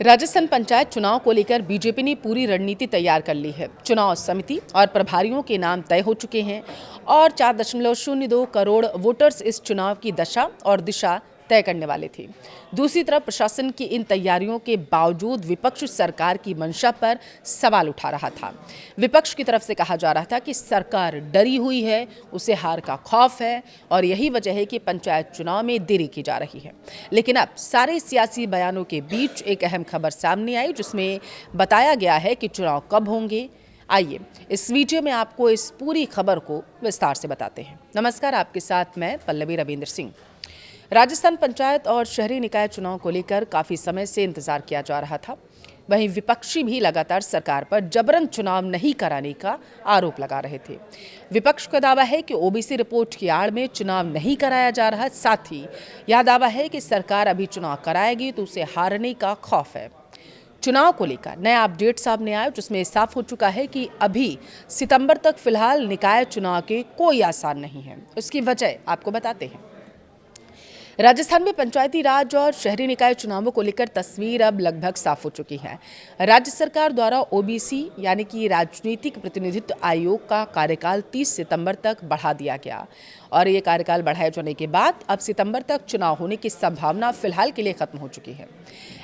राजस्थान पंचायत चुनाव को लेकर बीजेपी ने पूरी रणनीति तैयार कर ली है। चुनाव समिति और प्रभारियों के नाम तय हो चुके हैं और 4.02 करोड़ वोटर्स इस चुनाव की दशा और दिशा तय करने वाले थे। दूसरी तरफ प्रशासन की इन तैयारियों के बावजूद विपक्ष सरकार की मंशा पर सवाल उठा रहा था। विपक्ष की तरफ से कहा जा रहा था कि सरकार डरी हुई है, उसे हार का खौफ है और यही वजह है कि पंचायत चुनाव में देरी की जा रही है। लेकिन अब सारे सियासी बयानों के बीच एक अहम खबर सामने आई जिसमें बताया गया है कि चुनाव कब होंगे। आइए इस वीडियो में आपको इस पूरी खबर को विस्तार से बताते हैं। नमस्कार, आपके साथ मैं पल्लवी रविंद्र सिंह। राजस्थान पंचायत और शहरी निकाय चुनाव को लेकर काफ़ी समय से इंतजार किया जा रहा था। वहीं विपक्षी भी लगातार सरकार पर जबरन चुनाव नहीं कराने का आरोप लगा रहे थे। विपक्ष का दावा है कि ओबीसी रिपोर्ट की आड़ में चुनाव नहीं कराया जा रहा, साथ ही यह दावा है कि सरकार अभी चुनाव कराएगी तो उसे हारने का खौफ है। चुनाव को लेकर नया अपडेट सामने आया जिसमें साफ हो चुका है कि अभी सितंबर तक फिलहाल निकाय चुनाव के कोई आसार नहीं है। इसकी वजह आपको बताते हैं। राजस्थान में पंचायती राज और शहरी निकाय चुनावों को लेकर तस्वीर अब लगभग साफ हो चुकी है। राज्य सरकार द्वारा ओबीसी यानी कि राजनीतिक प्रतिनिधित्व आयोग का कार्यकाल 30 सितंबर तक बढ़ा दिया गया और ये कार्यकाल बढ़ाए जाने के बाद अब सितंबर तक चुनाव होने की संभावना फिलहाल के लिए खत्म हो चुकी है।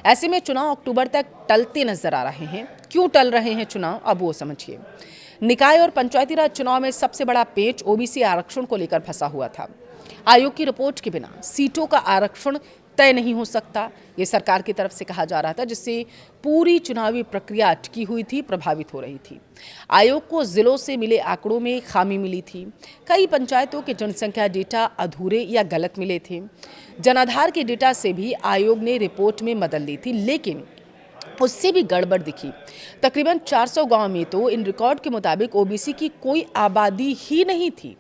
ऐसे में चुनाव अक्टूबर तक टलते नजर आ रहे हैं। क्यों टल रहे हैं चुनाव, अब वो समझिए। निकाय और पंचायती राज चुनाव में सबसे बड़ा पेच ओबीसी आरक्षण को लेकर फंसा हुआ था। आयोग की रिपोर्ट के बिना सीटों का आरक्षण तय नहीं हो सकता, ये सरकार की तरफ से कहा जा रहा था, जिससे पूरी चुनावी प्रक्रिया अटकी हुई थी, प्रभावित हो रही थी। आयोग को जिलों से मिले आंकड़ों में खामी मिली थी। कई पंचायतों के जनसंख्या डेटा अधूरे या गलत मिले थे। जनाधार के डेटा से भी आयोग ने रिपोर्ट में मदद ली थी, लेकिन उससे भी गड़बड़ दिखी। तकरीबन 400 गांव में तो इन रिकॉर्ड के मुताबिक ओबीसी की कोई आबादी ही नहीं थी।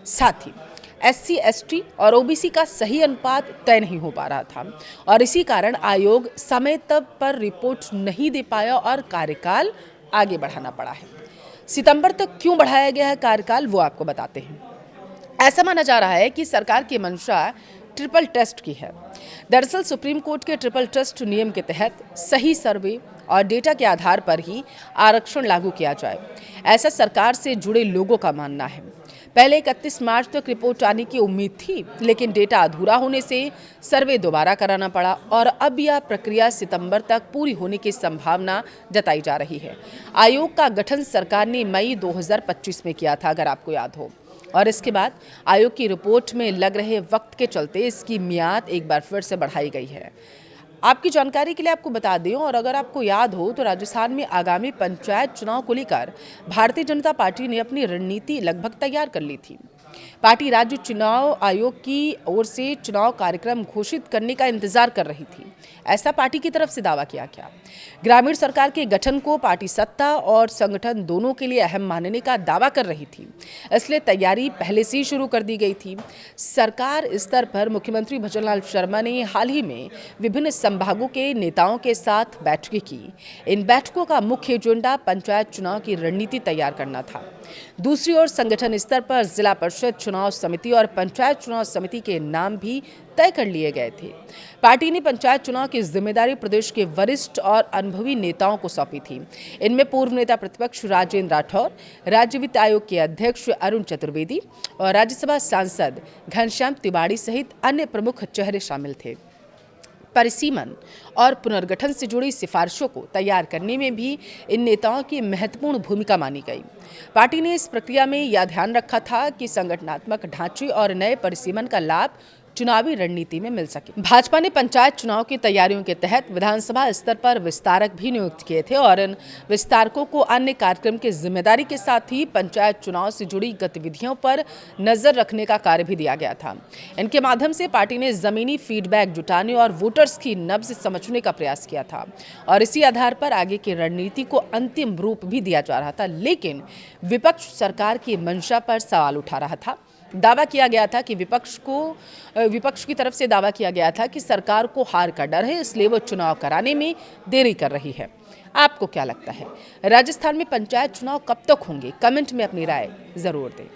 साथ ही एससी, एसटी और ओबीसी का सही अनुपात तय नहीं हो पा रहा था और इसी कारण आयोग समय तक पर रिपोर्ट नहीं दे पाया और कार्यकाल आगे बढ़ाना पड़ा है। सितंबर तक क्यों बढ़ाया गया है कार्यकाल, वो आपको बताते हैं। ऐसा माना जा रहा है कि सरकार की मंशा ट्रिपल टेस्ट की है। दरअसल सुप्रीम कोर्ट के ट्रिपल टेस्ट नियम के तहत सही सर्वे और डेटा के आधार पर ही आरक्षण लागू किया जाए, ऐसा सरकार से जुड़े लोगों का मानना है। पहले 31 मार्च तक रिपोर्ट आने की उम्मीद थी, लेकिन डेटा अधूरा होने से सर्वे दोबारा कराना पड़ा और अब यह प्रक्रिया सितंबर तक पूरी होने की संभावना जताई जा रही है। आयोग का गठन सरकार ने मई 2025 में किया था, अगर आपको याद हो, और इसके बाद आयोग की रिपोर्ट में लग रहे वक्त के चलते इसकी मियाद एक बार फिर से बढ़ाई गई है। आपकी जानकारी के लिए आपको बता दें, और अगर आपको याद हो तो राजस्थान में आगामी पंचायत चुनाव को लेकर भारतीय जनता पार्टी ने अपनी रणनीति लगभग तैयार कर ली थी। पार्टी राज्य चुनाव आयोग की ओर से चुनाव कार्यक्रम घोषित करने का इंतजार कर रही थी, ऐसा पार्टी की तरफ से दावा किया गया। ग्रामीण सरकार के गठन को पार्टी सत्ता और संगठन दोनों के लिए अहम मानने का दावा कर रही थी, इसलिए तैयारी पहले से ही शुरू कर दी गई थी। सरकार स्तर पर मुख्यमंत्री भजनलाल शर्मा ने हाल ही में विभिन्न संभागों के नेताओं के साथ बैठकें की। इन बैठकों का मुख्य एजेंडा पंचायत चुनाव की रणनीति तैयार करना था। दूसरी ओर संगठन स्तर पर जिला परिषद चुनाव समिति और पंचायत चुनाव समिति के नाम भी तय कर लिए गए थे। पार्टी ने पंचायत चुनाव की जिम्मेदारी प्रदेश के वरिष्ठ और अनुभवी नेताओं को सौंपी थी। इनमें पूर्व नेता प्रतिपक्ष राजेंद्र राठौर, राज्य वित्त आयोग के अध्यक्ष अरुण चतुर्वेदी और राज्यसभा सांसद घनश्याम तिवाड़ी सहित अन्य प्रमुख चेहरे शामिल थे। परिसीमन और पुनर्गठन से जुड़ी सिफारिशों को तैयार करने में भी इन नेताओं की महत्वपूर्ण भूमिका मानी गई। पार्टी ने इस प्रक्रिया में यह ध्यान रखा था कि संगठनात्मक ढांचे और नए परिसीमन का लाभ चुनावी रणनीति में मिल सके। भाजपा ने पंचायत चुनाव की तैयारियों के तहत विधानसभा स्तर पर विस्तारक भी नियुक्त किए थे और इन विस्तारकों को अन्य कार्यक्रम की जिम्मेदारी के साथ ही पंचायत चुनाव से जुड़ी गतिविधियों पर नजर रखने का कार्य भी दिया गया था। इनके माध्यम से पार्टी ने जमीनी फीडबैक जुटाने और वोटर्स की नब्ज समझने का प्रयास किया था और इसी आधार पर आगे की रणनीति को अंतिम रूप भी दिया जा रहा था। लेकिन विपक्ष सरकार की मंशा पर सवाल उठा रहा था। दावा किया गया था कि विपक्ष की तरफ से दावा किया गया था कि सरकार को हार का डर है, इसलिए वो चुनाव कराने में देरी कर रही है। आपको क्या लगता है, राजस्थान में पंचायत चुनाव कब तक होंगे? कमेंट में अपनी राय जरूर दें।